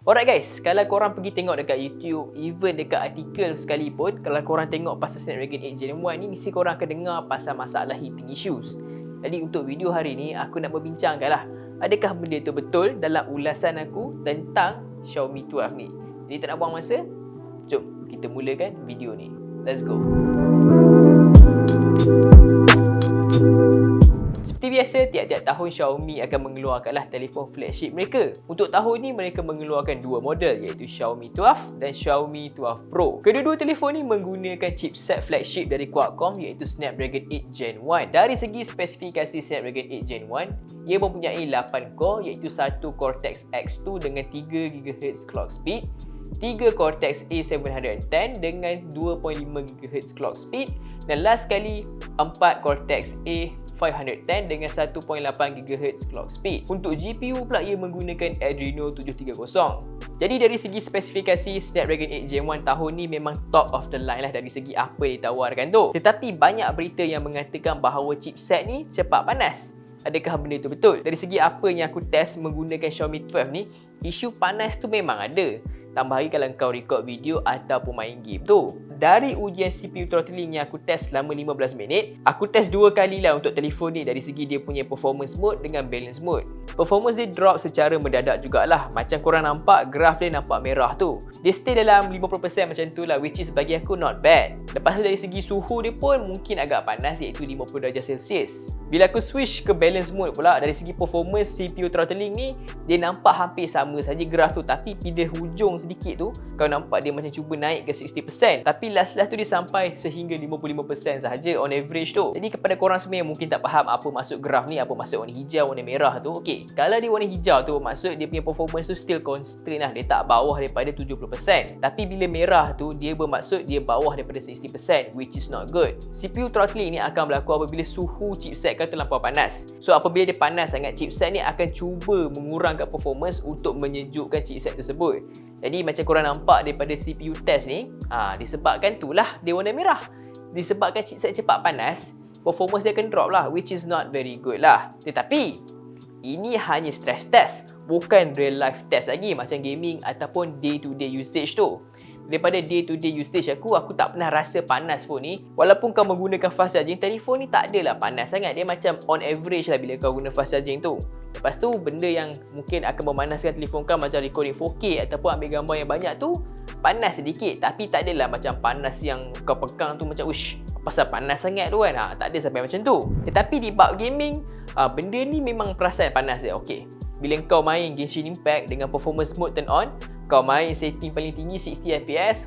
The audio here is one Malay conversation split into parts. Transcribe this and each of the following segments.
Alright guys, kalau korang pergi tengok dekat YouTube, even dekat artikel sekalipun, kalau korang tengok pasal Snapdragon 8 Gen 1 ni, mesti korang akan dengar pasal masalah heating issues. Jadi untuk video hari ni, aku nak berbincangkan lah, adakah benda tu betul dalam ulasan aku tentang Xiaomi 12 ni. Jadi tak nak buang masa, jom kita mulakan video ni. Let's go. Seperti biasa, tiap-tiap tahun Xiaomi akan mengeluarkanlah telefon flagship mereka. Untuk tahun ni mereka mengeluarkan dua model, iaitu Xiaomi 12 dan Xiaomi 12 Pro. Kedua-dua telefon ni menggunakan chipset flagship dari Qualcomm, iaitu Snapdragon 8 Gen 1. Dari segi spesifikasi Snapdragon 8 Gen 1, ia mempunyai 8 core, iaitu 1 Cortex X2 dengan 3 GHz clock speed, 3 Cortex A710 dengan 2.5 GHz clock speed, dan last sekali 4 Cortex A510 dengan 1.8 GHz clock speed. Untuk GPU pula ia menggunakan Adreno 730. Jadi dari segi spesifikasi Snapdragon 8 Gen 1 tahun ni memang top of the line lah dari segi apa yang ditawarkan tu. Tetapi banyak berita yang mengatakan bahawa chipset ni cepat panas. Adakah benda tu betul? Dari segi apa yang aku test menggunakan Xiaomi 12 ni, isu panas tu memang ada. Tambah lagi kalau kau record video ataupun main game tu. Dari ujian CPU throttling yang aku test selama 15 minit, aku test dua kali lah untuk telefon ni dari segi dia punya performance mode dengan balance mode. Performance dia drop secara mendadak jugalah. Macam korang nampak, graf dia nampak merah tu. Dia stay dalam 50% macam tu lah, which is bagi aku not bad. Lepas tu dari segi suhu dia pun mungkin agak panas, iaitu 50 darjah Celsius. Bila aku switch ke balance mode pula, dari segi performance CPU throttling ni, dia nampak hampir sama saja graf tu. Tapi bila hujung sedikit tu, kau nampak dia macam cuba naik ke 60%. Tapi last-last tu dia sampai sehingga 55% sahaja on average tu. Jadi kepada korang semua yang mungkin tak faham apa maksud graf ni, apa maksud warna hijau, warna merah tu, okey, kalau dia warna hijau tu, maksud dia punya performance tu still constrained lah, dia tak bawah daripada 70%. Tapi bila merah tu, dia bermaksud dia bawah daripada 60%, which is not good. CPU throttling ni akan berlaku apabila suhu chipset kau terlampau panas. So apabila dia panas sangat, chipset ni akan cuba mengurangkan performance untuk menyejukkan chipset tersebut. Jadi macam korang nampak daripada CPU test ni, disebabkan tu lah dia warna merah. Disebabkan chipset cepat panas, performance dia akan drop lah, which is not very good lah. Tetapi ini hanya stress test, bukan real life test lagi macam gaming ataupun day to day usage tu. Daripada day to day usage aku tak pernah rasa panas phone ni. Walaupun kau menggunakan fast charging, telefon ni tak adalah panas sangat. Dia macam on average lah bila kau guna fast charging tu. Lepas tu benda yang mungkin akan memanaskan telefon kau macam recording 4K ataupun ambil gambar yang banyak tu, panas sedikit. Tapi tak adalah macam panas yang kau pegang tu macam ush, pasal panas sangat tu kan. Tak ada sampai macam tu. Tetapi di bab gaming, benda ni memang perasaan panas dia. Okey, bila kau main Genshin Impact dengan performance mode turn on, kau main setting paling tinggi 60fps,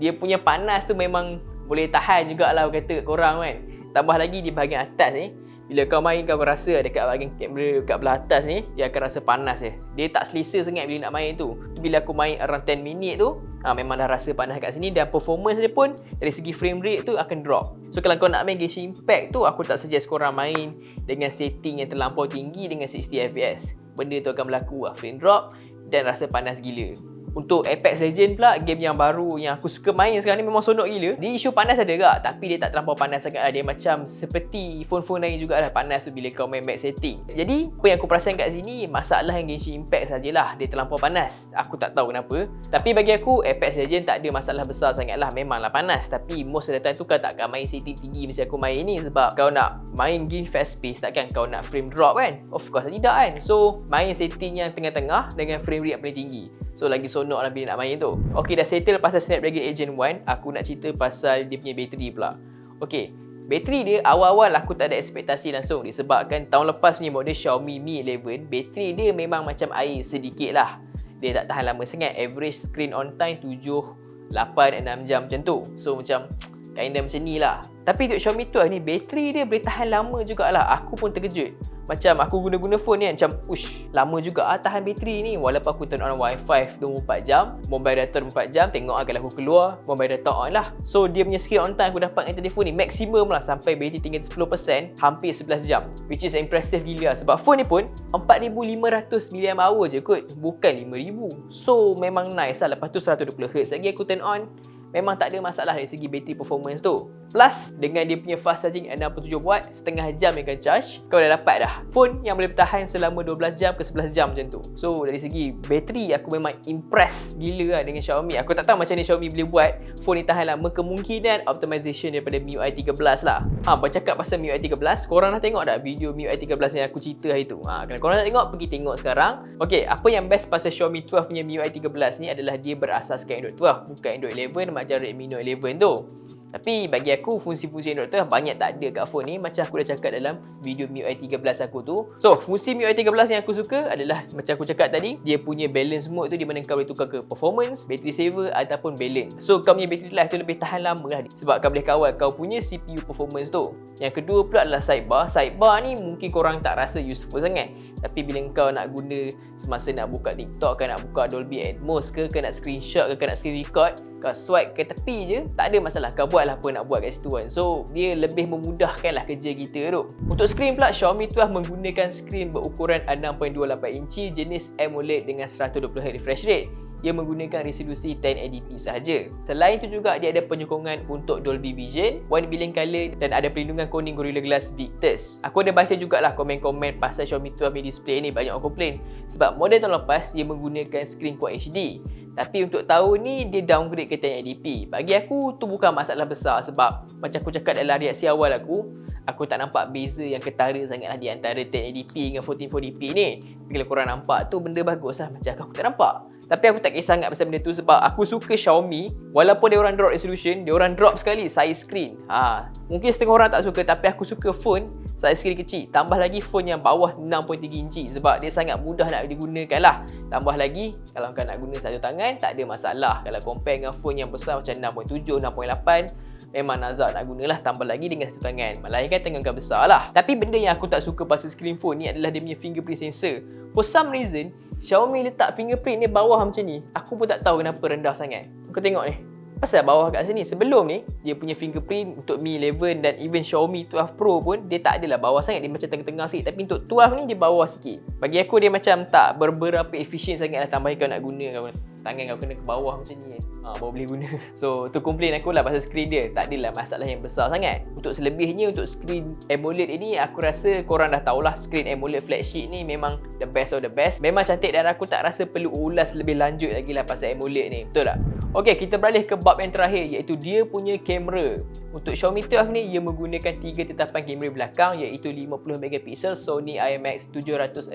dia punya panas tu memang boleh tahan jugalah kata kat korang kan. Tambah lagi di bahagian atas ni, bila kau main kau rasa dekat bahagian kamera kat belah atas ni, dia akan rasa panas je. Dia tak selesa sangat bila nak main tu. Bila aku main around 10 minit tu, memang dah rasa panas kat sini, dan performance dia pun dari segi frame rate tu akan drop. So kalau kau nak main Genshin Impact tu, aku tak suggest korang main dengan setting yang terlampau tinggi dengan 60fps. Benda tu akan berlaku frame drop dan rasa panas gila. Untuk Apex Legends pula, game yang baru yang aku suka main sekarang ni, memang sonok gila. Dia isu panas ada juga, tapi dia tak terlampau panas sangat lah. Dia macam seperti phone-phone lain jugalah panas tu bila kau main max setting. Jadi apa yang aku perasan kat sini, masalah yang Genshin Impact sajalah dia terlampau panas. Aku tak tahu kenapa. Tapi bagi aku, Apex Legends tak ada masalah besar sangat lah. Memanglah panas, tapi most of the time tu kau tak akan main setting tinggi macam aku main ni. Sebab kau nak main game fast pace, takkan kau nak frame drop kan? Of course tidak kan. So main setting yang tengah-tengah dengan frame rate yang paling tinggi. So lagi sonok lah bila nak main tu. Okey, dah settle pasal Snapdragon 8 Gen 1. Aku nak cerita pasal dia punya bateri pula. Okey, bateri dia awal-awal aku tak ada ekspektasi langsung, disebabkan tahun lepas ni model Xiaomi Mi 11, bateri dia memang macam air sedikit lah. Dia tak tahan lama sangat. Average screen on time 7, 8, 6 jam macam tu. So macam kinda macam ni lah. Tapi untuk Xiaomi 12 ni, bateri dia boleh tahan lama jugalah. Aku pun terkejut. Macam aku guna-guna phone ni kan, macam ush, lama juga tahan bateri ni. Walaupun aku turn on Wi-Fi 24 jam, mobile data 24 jam, tengok kalau aku keluar, mobile data on lah. So dia punya screen on time aku dapat dengan telefon ni maksimum lah, sampai bateri tinggal 10%, hampir 11 jam, which is impressive gila. Sebab phone ni pun 4500 mAh je kot, bukan 5000. So memang nice lah. Lepas tu 120Hz lagi aku turn on. memang tak ada masalah dari segi battery performance tu. Plus, dengan dia punya fast charging 67W, setengah jam dia akan charge, kau dah dapat dah phone yang boleh bertahan selama 12 jam ke 11 jam macam tu. So, dari segi bateri, aku memang impress gila lah dengan Xiaomi. Aku tak tahu macam ni Xiaomi boleh buat phone ni tahan lama. Kemungkinan optimization daripada MIUI 13 lah. Bercakap pasal MIUI 13, korang dah tengok tak video MIUI 13 yang aku cerita hari tu? Kalau korang nak tengok, pergi tengok sekarang. Okay, apa yang best pasal Xiaomi 12 punya MIUI 13 ni adalah dia berasaskan Android 12, bukan Android 11 macam Redmi Note 11 tu. Tapi bagi aku, fungsi-fungsi Android 12 banyak tak ada kat phone ni, macam aku dah cakap dalam video MIUI 13 aku tu. So, fungsi MIUI 13 yang aku suka adalah macam aku cakap tadi, dia punya balance mode tu di mana kau boleh tukar ke performance, battery saver ataupun balance. So, kau punya battery life tu lebih tahan lama lah sebab kau boleh kawal kau punya CPU performance tu. Yang kedua pula adalah sidebar. Sidebar ni mungkin korang tak rasa useful sangat, tapi bila kau nak guna semasa nak buka TikTok ke, nak buka Dolby Atmos ke nak screenshot ke nak screen record, kau swipe ke tepi je, tak ada masalah, kau buatlah apa nak buat kat situ kan. So, dia lebih memudahkan lah kerja kita tu. Untuk skrin pula, Xiaomi 12 menggunakan skrin berukuran 6.28 inci jenis AMOLED dengan 120Hz refresh rate. Ia menggunakan resolusi 1080p sahaja. Selain itu juga, dia ada penyokongan untuk Dolby Vision, 1 billion color dan ada perlindungan Corning Gorilla Glass Victus. Aku ada baca jugalah komen-komen pasal Xiaomi 12 ni display ni, banyak orang komplain sebab model tahun lepas dia menggunakan skrin Quad HD. Tapi untuk tahun ni dia downgrade ke 1080p. Bagi aku tu bukan masalah besar sebab macam aku cakap dalam reaksi awal aku tak nampak beza yang ketara sangatlah di antara 1080p dengan 1440p ni. Bila korang nampak tu benda bagus lah, macam aku tak nampak. Tapi aku tak kisah sangat pasal benda tu sebab aku suka Xiaomi. Walaupun dia orang drop resolution, dia orang drop sekali size screen. Mungkin setengah orang tak suka, tapi aku suka phone size screen kecil. Tambah lagi phone yang bawah 6.3 inci sebab dia sangat mudah nak digunakan lah. Tambah lagi, kalau kau nak guna satu tangan, tak ada masalah. Kalau compare dengan phone yang besar macam 6.7, 6.8, memang nazar nak gunalah. Tambah lagi dengan satu tangan, melainkan tangan kau besar lah. Tapi benda yang aku tak suka pasal screen phone ni adalah dia punya fingerprint sensor. For some reason, Xiaomi letak fingerprint ni bawah macam ni. Aku pun tak tahu kenapa rendah sangat. Kau tengok ni, pasal bawah kat sini. Sebelum ni, dia punya fingerprint untuk Mi 11 dan even Xiaomi 12 Pro pun, dia tak adalah bawah sangat. Dia macam tengah-tengah sikit. Tapi untuk 12 ni, dia bawah sikit. Bagi aku, dia macam tak berapa efisien sangat lah. Tambah kau nak guna tangan kau kena ke bawah macam ni kan. Baru boleh guna. So, tu komplain aku lah pasal skrin dia. Tak adalah masalah yang besar sangat. Untuk selebihnya, untuk skrin AMOLED ini, aku rasa korang dah tahulah skrin AMOLED flagship ni memang the best of the best. Memang cantik dan aku tak rasa perlu ulas lebih lanjut lagi lah pasal AMOLED ni. Betul tak? Okey, kita beralih ke bab yang terakhir, iaitu dia punya kamera. Untuk Xiaomi 12 ni, ia menggunakan 3 tetapan kamera belakang, iaitu 50MP Sony IMX 766.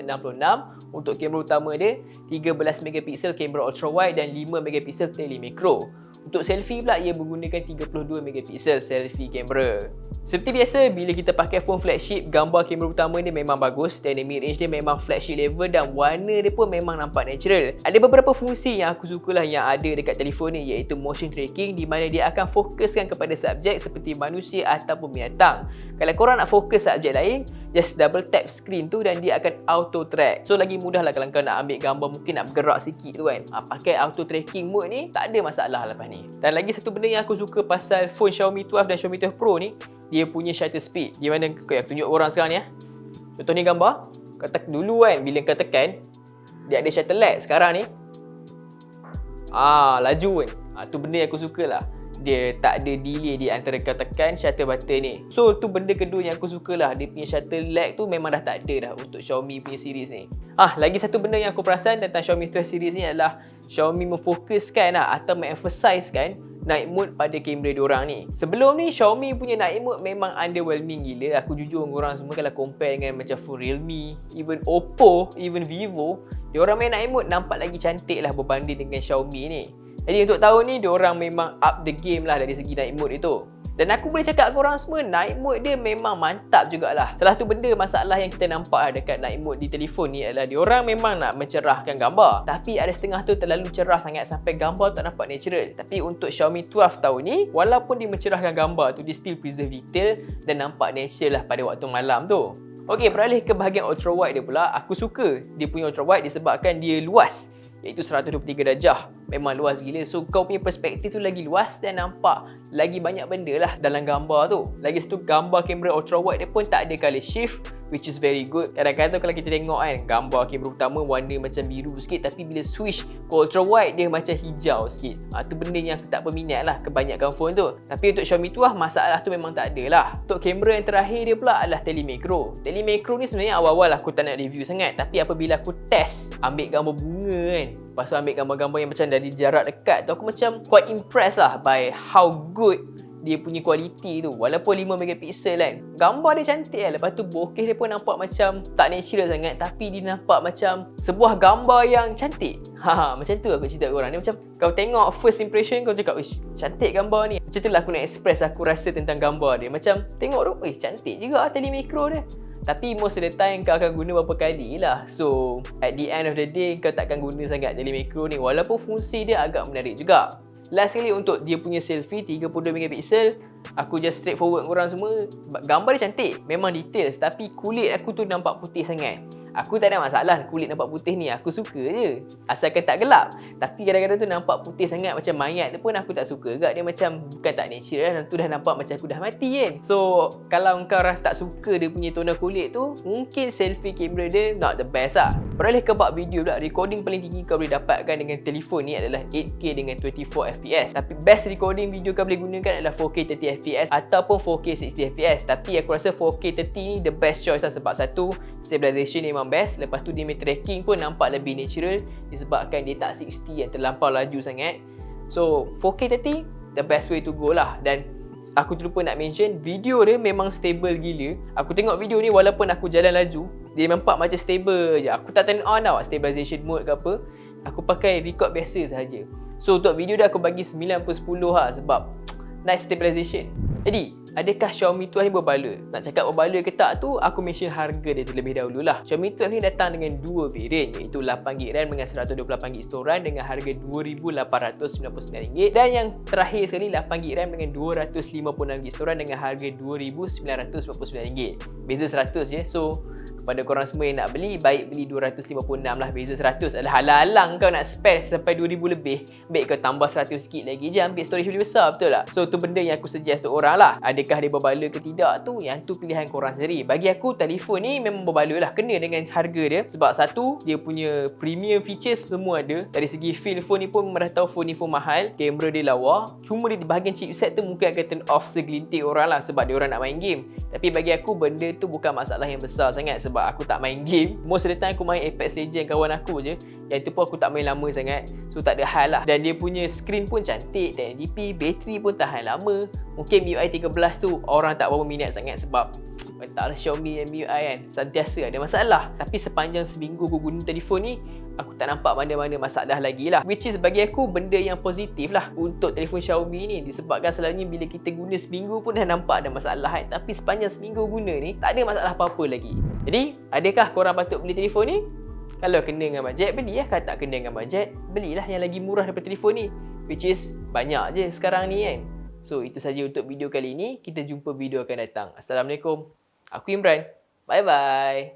Untuk kamera utama dia, 13MP kamera ultrawide dan 5MP telemikro. Untuk selfie pula, ia menggunakan 32MP selfie kamera. Seperti biasa, bila kita pakai phone flagship, gambar kamera utama dia memang bagus, dynamic range dia memang flagship level dan warna dia pun memang nampak natural. Ada beberapa fungsi yang aku sukalah yang ada dekat telefon ni, iaitu motion tracking di mana dia akan fokuskan kepada subjek seperti manusia ataupun binatang. Kalau korang nak fokus subjek lain, just double tap screen tu dan dia akan auto track. So lagi mudah lah kalau kau nak ambil gambar mungkin nak bergerak sikit tu kan. Pakai auto tracking mode ni tak ada masalah lepas ni. Dan lagi satu benda yang aku suka pasal phone Xiaomi 12 dan Xiaomi 12 Pro ni, dia punya shutter speed. Di mana kau tunjuk orang sekarang ni contoh ni gambar, kau tekan dulu kan, bila kau tekan dia ada shutter lag. Sekarang ni laju kan. Tu benda yang aku suka lah. Dia tak ada delay di antara kau tekan shutter button ni. So tu benda kedua yang aku suka lah. Dia punya shutter lag tu memang dah tak ada dah untuk Xiaomi punya series ni. Lagi satu benda yang aku perasan tentang Xiaomi 12 series ni adalah Xiaomi memfokuskan atau mengemphasizekan night mode pada kamera diorang ni. Sebelum ni Xiaomi punya night mode memang underwhelming gila. Aku jujur korang semua kalau compare dengan macam phone Realme, even Oppo, even Vivo, diorang main night mode nampak lagi cantik lah berbanding dengan Xiaomi ni. Jadi untuk tahun ni diorang memang up the game lah dari segi night mode itu. Dan aku boleh cakap korang semua, night mode dia memang mantap jugalah. Salah satu benda masalah yang kita nampak dekat night mode di telefon ni adalah diorang memang nak mencerahkan gambar, tapi ada setengah tu terlalu cerah sangat sampai gambar tak nampak natural. Tapi untuk Xiaomi 12 tahun ni, walaupun dia mencerahkan gambar tu, dia still preserve detail dan nampak natural lah pada waktu malam tu. Okey, beralih ke bahagian ultrawide dia pula. Aku suka dia punya ultrawide disebabkan dia luas, iaitu 123 darjah. Memang luas gila. So kau punya perspektif tu lagi luas dan nampak lagi banyak benda lah dalam gambar tu. Lagi satu, gambar kamera ultrawide dia pun tak ada color shift. which is very good. Kadang-kadang kalau kita tengok kan, gambar kamera utama warna macam biru sikit, tapi bila switch ke ultra wide dia macam hijau sikit. Tu benda yang aku tak berminat lah kebanyakan phone tu. Tapi untuk Xiaomi 12 masalah tu memang tak ada lah. Untuk kamera yang terakhir dia pula adalah telemacro. Telemacro ni sebenarnya awal-awal aku tak nak review sangat, tapi apabila aku test ambil gambar bunga kan, lepas tu ambil gambar-gambar yang macam dari jarak dekat tu, aku macam quite impressed lah by how good dia punya kualiti tu. Walaupun 5 megapiksel kan, gambar dia cantik lah. Lepas tu bokeh dia pun nampak macam tak natural sangat, tapi dia nampak macam sebuah gambar yang cantik. Macam tu aku cerita kat korang. Dia macam kau tengok first impression kau cakap, "Wish, cantik gambar ni." Macam tu lah aku nak express aku rasa tentang gambar dia. Macam tengok tu, cantik juga telemacro dia. Tapi most of the time kau akan guna berapa kali lah. So at the end of the day kau takkan guna sangat telemacro ni, walaupun fungsi dia agak menarik juga. Last sekali untuk dia punya selfie 32 megapiksel, aku just straightforward korang semua. Gambar dia cantik, memang details, tapi kulit aku tu nampak putih sangat. Aku tak ada masalah kulit nampak putih ni, aku suka je asalkan tak gelap. Tapi kadang-kadang tu nampak putih sangat macam mayat tu pun aku tak suka juga. Dia macam bukan tak natural lah, tu dah nampak macam aku dah mati kan. So kalau kau tak suka dia punya tone kulit tu, mungkin selfie kamera dia not the best lah. Beralih ke bab video pula, recording paling tinggi kau boleh dapatkan dengan telefon ni adalah 8K dengan 24fps. Tapi best recording video kau boleh gunakan adalah 4K 30fps ataupun 4K 60fps. Tapi aku rasa 4K 30 ni the best choice lah, sebab satu, stabilization memang best. Lepas tu dia punya tracking pun nampak lebih natural disebabkan dia tak 60 yang terlampau laju sangat. So 4K 30 the best way to go lah. Dan aku terlupa nak mention, video dia memang stable gila. Aku tengok video ni walaupun aku jalan laju, dia nampak macam stable je. Aku tak turn on tau stabilization mode ke apa. Aku pakai record biasa sahaja. So untuk video dia aku bagi 9/10 lah, sebab nice stabilization. Jadi adakah Xiaomi 12 ni berbala? Nak cakap berbala ke tak tu, aku mention harga dia terlebih dahulu lah. Xiaomi 12 ni datang dengan dua variant, iaitu 8GB RAM dengan 128GB storan dengan harga RM2,899. Dan yang terakhir sekali 8GB RAM dengan 256GB storan dengan harga RM2,999. Beza 100 je. So kepada korang semua yang nak beli, baik beli 256 lah, beza 100. Alang-alang kau nak spare sampai 2000 lebih, baik kau tambah 100 sikit lagi je, ambil storage lebih besar, betul tak? So tu benda yang aku suggest untuk orang lah. Adakah dia berbala ke tidak tu, yang tu pilihan korang sendiri. Bagi aku telefon ni memang berbala lah, kena dengan harga dia. Sebab satu, dia punya premium features semua ada. Dari segi feel phone ni pun memang dah tahu phone ni phone mahal, kamera dia lawa. Cuma di bahagian chipset tu mungkin akan turn off segelintir orang lah, sebab dia orang nak main game. Tapi bagi aku benda tu bukan masalah yang besar sangat, sebab aku tak main game. Most of the time aku main Apex Legends kawan aku je. Yang tu pun aku tak main lama sangat, so tak ada hal lah. Dan dia punya screen pun cantik, 1080p, bateri pun tahan lama. Mungkin MIUI 13 tu orang tak berapa minat sangat, sebab entahlah Xiaomi MIUI kan sentiasa ada masalah. Tapi sepanjang seminggu aku guna telefon ni, aku tak nampak mana-mana masalah lagi lah. Which is bagi aku benda yang positif lah untuk telefon Xiaomi ni. Disebabkan selalunya bila kita guna seminggu pun dah nampak ada masalah kan. Tapi sepanjang seminggu guna ni, tak ada masalah apa-apa lagi. Jadi adakah korang patut beli telefon ni? Kalau kena dengan bajet, beli lah. Kalau tak kena dengan bajet, belilah yang lagi murah daripada telefon ni, which is banyak je sekarang ni kan. So itu saja untuk video kali ni. Kita jumpa video akan datang. Assalamualaikum. Aku Imran. Bye bye.